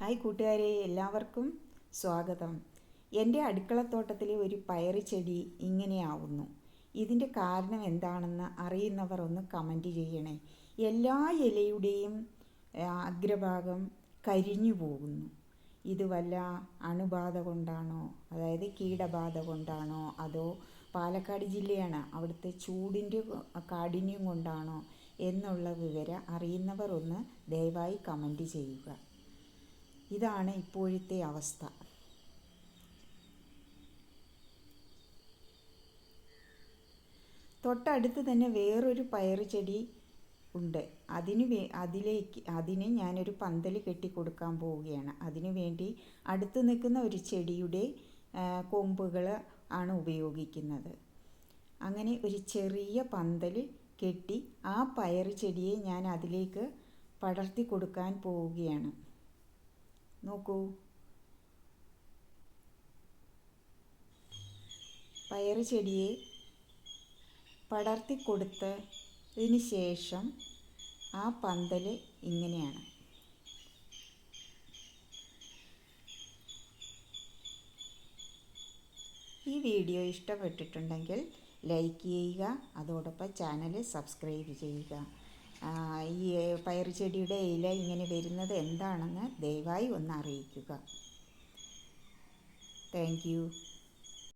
Hi കൂട്ടുകാരെ, എല്ലാവർക്കും സ്വാഗതം. എൻ്റെ അടുക്കളത്തോട്ടത്തിലെ ഒരു പയറ് ചെടി ഇങ്ങനെയാവുന്നു. ഇതിൻ്റെ കാരണം എന്താണെന്ന് അറിയുന്നവർ ഒന്ന് കമൻറ്റ് ചെയ്യണേ. എല്ലാ ഇലയുടെയും അഗ്രഭാഗം കരിഞ്ഞു പോകുന്നു. ഇത് വല്ല അണുബാധ കൊണ്ടാണോ, അതായത് കീടബാധ കൊണ്ടാണോ, അതോ പാലക്കാട് ജില്ലയാണ്, അവിടുത്തെ ചൂടിൻ്റെ കാഠിന്യം കൊണ്ടാണോ എന്നുള്ള വിവരം അറിയുന്നവർ ഒന്ന് ദയവായി കമൻറ്റ് ചെയ്യുക. ഇതാണ് ഇപ്പോഴത്തെ അവസ്ഥ. തൊട്ടടുത്ത് തന്നെ വേറൊരു പയറ് ചെടി ഉണ്ട്. അതിന് ഞാനൊരു പന്തൽ കെട്ടിക്കൊടുക്കാൻ പോവുകയാണ്. അതിനു വേണ്ടി അടുത്ത് നിൽക്കുന്ന ഒരു ചെടിയുടെ കൊമ്പുകൾ ആണ് ഉപയോഗിക്കുന്നത്. അങ്ങനെ ഒരു ചെറിയ പന്തൽ കെട്ടി ആ പയറ് ചെടിയെ ഞാൻ അതിലേക്ക് പടർത്തി കൊടുക്കാൻ പോവുകയാണ്. നോക്കൂ, പയറ് ചെടിയെ പടർത്തി കൊടുത്തതിന് ശേഷം ആ പന്തൽ ഇങ്ങനെയാണ്. ഈ വീഡിയോ ഇഷ്ടപ്പെട്ടിട്ടുണ്ടെങ്കിൽ ലൈക്ക് ചെയ്യുക, അതോടൊപ്പം ചാനൽ സബ്സ്ക്രൈബ് ചെയ്യുക. ഈ പയറ് ചെടിയുടെ ഇല ഇങ്ങനെ വരുന്നത് എന്താണെന്ന് ദയവായി ഒന്ന് അറിയിക്കുക. Thank you.